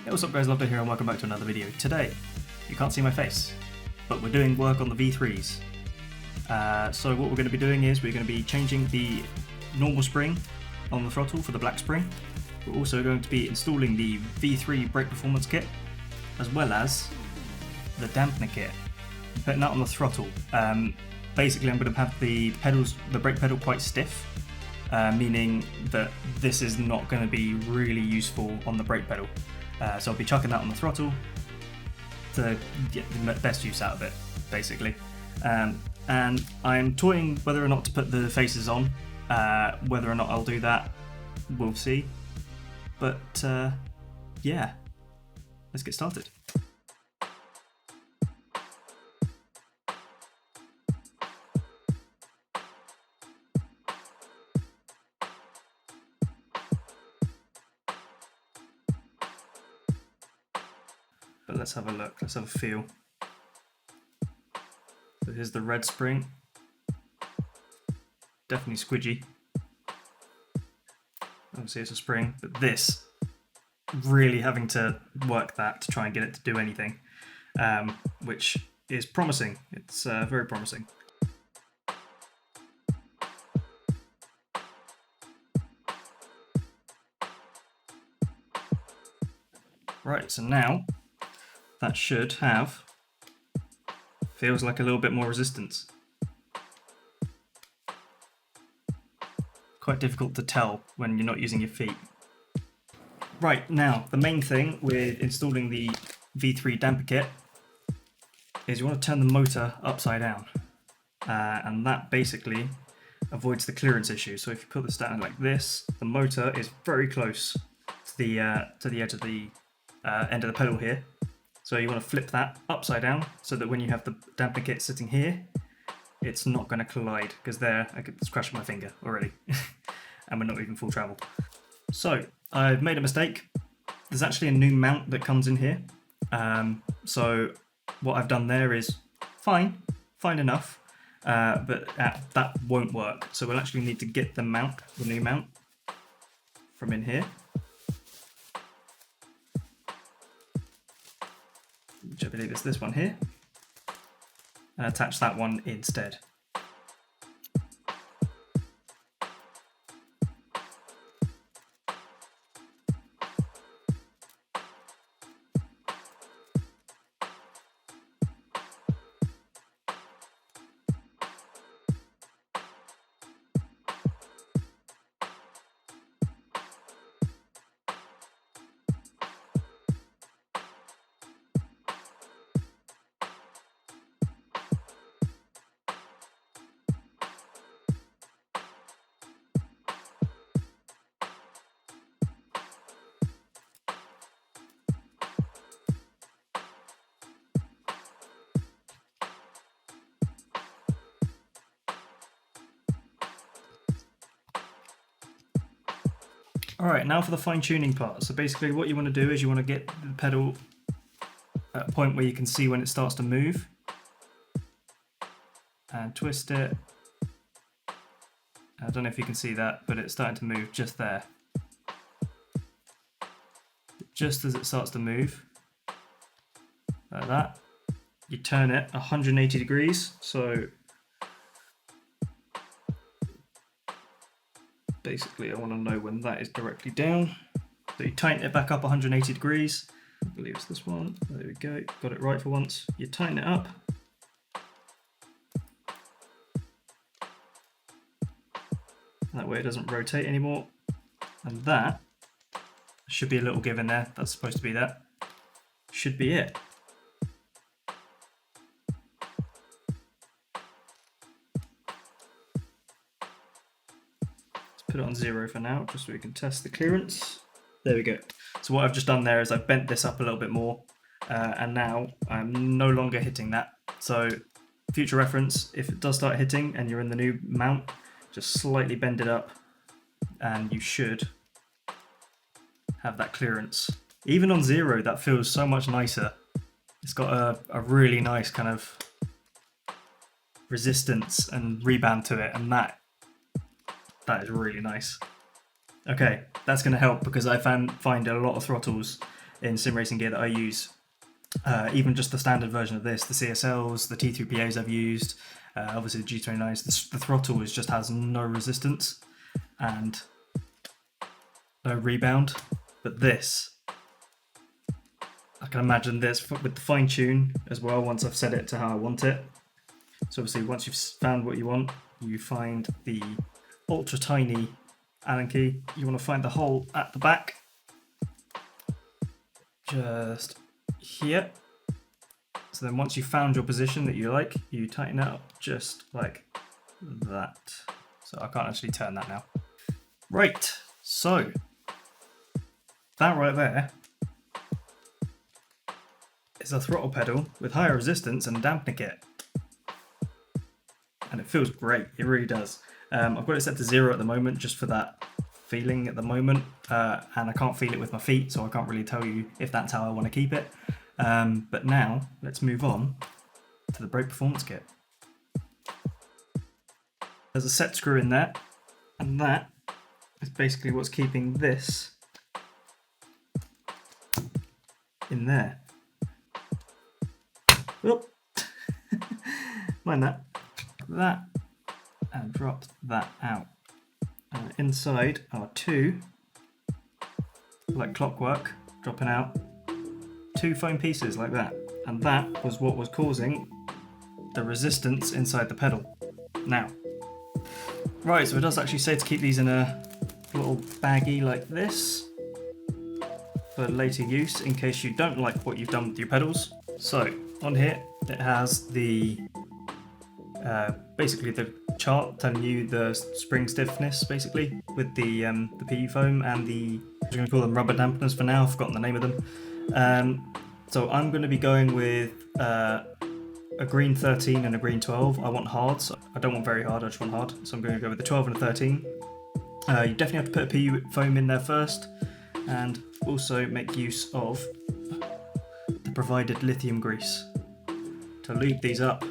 Hey, what's up guys, JustLoveday here and welcome back to another video. Today, you can't see my face, but we're doing work on the V3s. So what we're going to be doing is we're going to be changing the normal spring on the throttle for the black spring. We're also going to be installing the V3 brake performance kit, as well as the dampener kit. I'm putting that on the throttle. Basically I'm going to have the brake pedal quite stiff, meaning that this is not going to be really useful on the brake pedal. So I'll be chucking that on the throttle to get the best use out of it, basically. And I'm toying whether or not to put the faces on. Whether or not I'll do that, we'll see. But yeah, let's get started. But let's have a look, let's have a feel. So here's the red spring. Definitely squidgy. Obviously it's a spring, but this, really having to work that to try and get it to do anything, which is promising. It's very promising. Right, so now that should have, feels like a little bit more resistance. Quite difficult to tell when you're not using your feet. Right, now the main thing with installing the V3 damper kit is you want to turn the motor upside down, and that basically avoids the clearance issue. So if you put this down like this, the motor is very close to the edge of the end of the pedal here. So you want to flip that upside down so that when you have the damper kit sitting here, it's not going to collide, because there I could scratch my finger already and we're not even full travel. So I've made a mistake. There's actually a new mount that comes in here. So what I've done there is fine enough, but that won't work. So we'll actually need to get the new mount from in here, which I believe is this one here, and attach that one instead. Alright, now for the fine tuning part. So basically what you want to do is you want to get the pedal at a point where you can see when it starts to move, and twist it. I don't know if you can see that, but it's starting to move just there. Just as it starts to move, like that, you turn it 180 degrees. So basically I want to know when that is directly down. So you tighten it back up 180 degrees. I believe it's this one. There we go. Got it right for once. You tighten it up. That way it doesn't rotate anymore. And that should be a little give in there. That's supposed to be that. Should be it. Put it on 0 for now, just so we can test the clearance. There we go. So what I've just done there is I've bent this up a little bit more, and now I'm no longer hitting that. So future reference, if it does start hitting and you're in the new mount, just slightly bend it up and you should have that clearance. Even on 0, that feels so much nicer. It's got a really nice kind of resistance and rebound to it, and that is really nice. Okay, that's going to help because I find a lot of throttles in sim racing gear that I use. Even just the standard version of this, the CSLs, the T3PAs I've used, obviously the G29s, the throttle just has no resistance and no rebound. But this, I can imagine this with the fine tune as well once I've set it to how I want it. So obviously once you've found what you want, you find the ultra tiny Allen key. You want to find the hole at the back, just here. So then once you've found your position that you like, you tighten it up just like that. So I can't actually turn that now. Right, so that right there is a throttle pedal with higher resistance and a dampener kit. And it feels great, it really does. I've got it set to 0 at the moment just for that feeling at the moment, and I can't feel it with my feet, so I can't really tell you if that's how I want to keep it. But now let's move on to the brake performance kit. There's a set screw in there, and that is basically what's keeping this in there. Oop. Mind that. That and drop that out. Inside are two, like clockwork, dropping out, 2 foam pieces like that, and that was what was causing the resistance inside the pedal. Now, right, so it does actually say to keep these in a little baggie like this for later use in case you don't like what you've done with your pedals. So on here it has the basically the chart telling you the spring stiffness, basically, with the PU foam and the, I'm going to call them rubber dampeners for now, I've forgotten the name of them. So I'm going to be going with a green 13 and a green 12. I want hard, so I don't want very hard, I just want hard. So I'm going to go with the 12 and a 13. You definitely have to put a PU foam in there first, and also make use of the provided lithium grease to lube these up,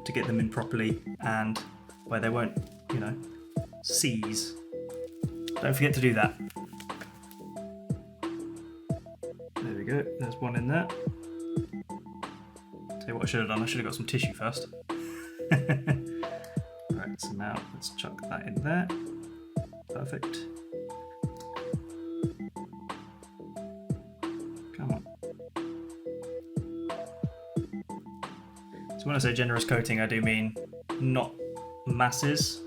to get them in properly and where they won't, you know, seize. Don't forget to do that. There we go, there's one in there. Tell you what I should have done, I should have got some tissue first. Right, so now let's chuck that in there. Perfect. Come on. When I say generous coating, I do mean not masses,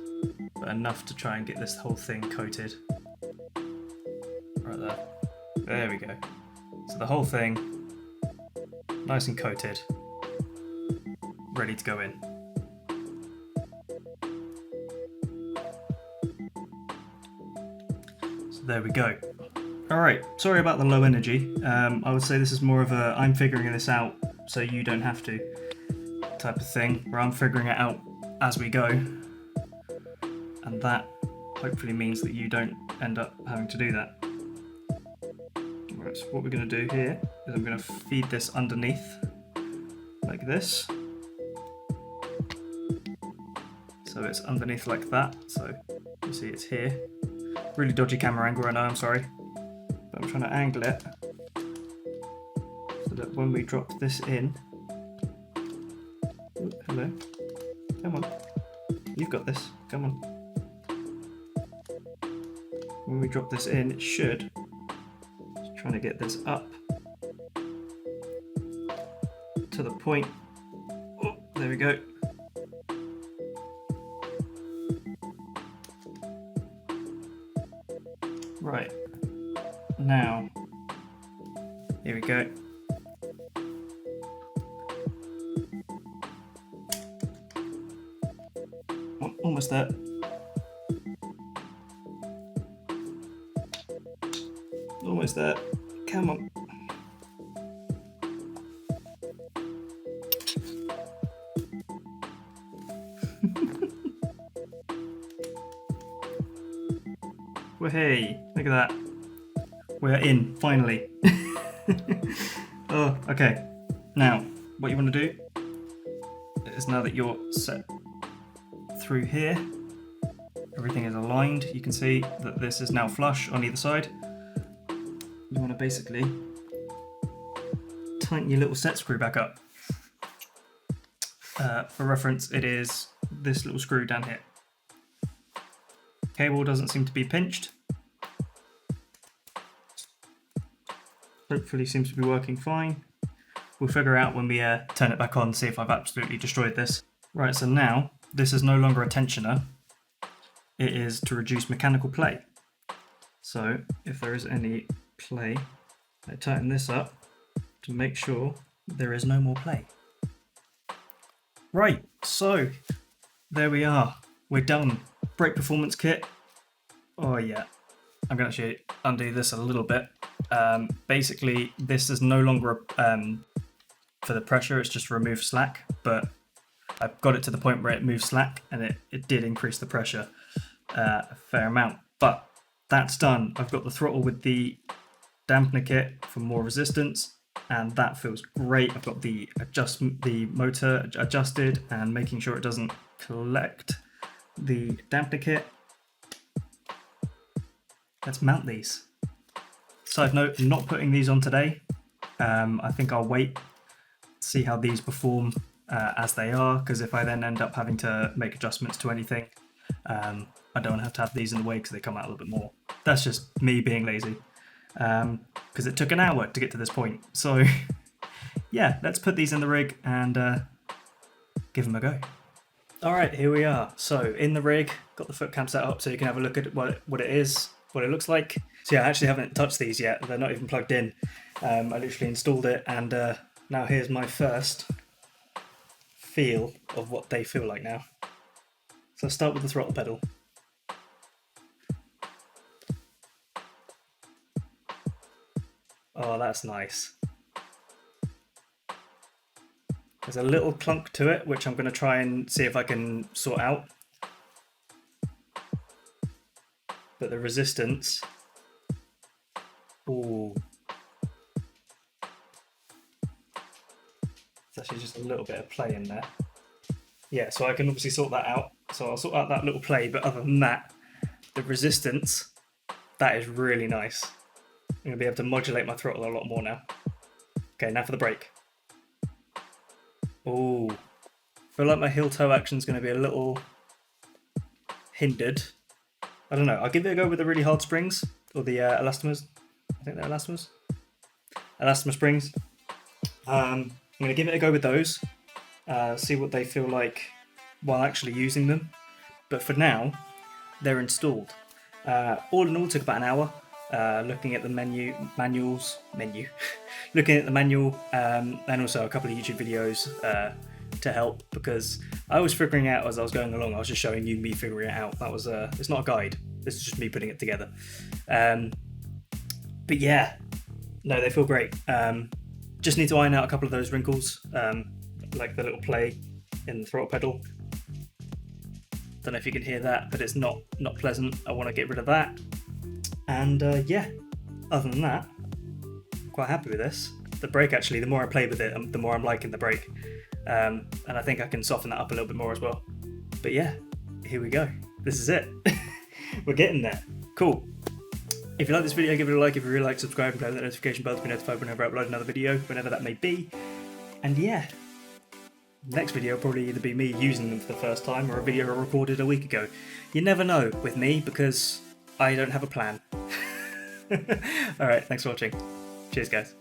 but enough to try and get this whole thing coated. Right there. There we go. So the whole thing, nice and coated, ready to go in. So there we go. Alright, sorry about the low energy. I would say this is more of a I'm figuring this out so you don't have to type of thing, where I'm figuring it out as we go, and that hopefully means that you don't end up having to do that. Right, so what we're going to do here is I'm going to feed this underneath like this, so it's underneath like that, so you see it's here. Really dodgy camera angle, I know, I'm sorry, but I'm trying to angle it so that when we drop this in, hello. Come on. You've got this. Come on. When we drop this in, it should. Just trying to get this up to the point. Oh, there we go. Right. Now, here we go. Almost there. Almost there. Come on. Well, hey, look at that. We're in, finally. Oh, okay. Now, what you want to do is, now that you're set through here, everything is aligned, you can see that this is now flush on either side. You want to basically tighten your little set screw back up. For reference, it is this little screw down here. Cable doesn't seem to be pinched. Hopefully seems to be working fine. We'll figure out when we turn it back on, see if I've absolutely destroyed this. Right, so now this is no longer a tensioner. It is to reduce mechanical play. So if there is any play, I tighten this up to make sure there is no more play. Right, so there we are. We're done. Brake performance kit. Oh yeah, I'm going to actually undo this a little bit. Basically, this is no longer for the pressure, it's just remove slack, but I've got it to the point where it moves slack, and it did increase the pressure a fair amount. But that's done. I've got the throttle with the dampener kit for more resistance, and that feels great. I've got the motor adjusted and making sure it doesn't collect the dampener kit. Let's mount these. Side note, I'm not putting these on today. I think I'll wait, see how these perform as they are, because if I then end up having to make adjustments to anything, I don't have to have these in the way because they come out a little bit more. That's just me being lazy, because it took an hour to get to this point. So yeah, let's put these in the rig and give them a go. Alright, here we are. So in the rig, got the foot cam set up so you can have a look at what it is, what it looks like. So yeah, I actually haven't touched these yet, they're not even plugged in. I literally installed it, and now here's my first feel of what they feel like now. So I'll start with the throttle pedal. Oh, that's nice. There's a little clunk to it, which I'm going to try and see if I can sort out. But the resistance... Ooh. It's actually just a little bit of play in there. Yeah, so I can obviously sort that out. So I'll sort out that little play, but other than that, the resistance, that is really nice. I'm going to be able to modulate my throttle a lot more now. Okay, now for the brake. Ooh. I feel like my heel-toe action is going to be a little hindered. I don't know, I'll give it a go with the really hard springs, or the elastomers. I think they're elastomers. Elastomer springs. I'm going to give it a go with those, see what they feel like while actually using them. But for now, they're installed. All in all, it took about an hour. Looking at the looking at the manual, and also a couple of YouTube videos to help, because I was figuring it out as I was going along. I was just showing you me figuring it out. That was it's not a guide. This is just me putting it together. But yeah, no, they feel great. Just need to iron out a couple of those wrinkles, like the little play in the throttle pedal. Don't know if you can hear that, but it's not pleasant. I want to get rid of that. And yeah, other than that, quite happy with this. The brake, actually, the more I play with it, the more I'm liking the brake. And I think I can soften that up a little bit more as well. But yeah, here we go. This is it. We're getting there. Cool. If you like this video, give it a like. If you really like, subscribe and click that notification bell to be notified whenever I upload another video, whenever that may be. And yeah, next video will probably either be me using them for the first time or a video I recorded a week ago. You never know with me, because I don't have a plan. Alright, thanks for watching. Cheers, guys.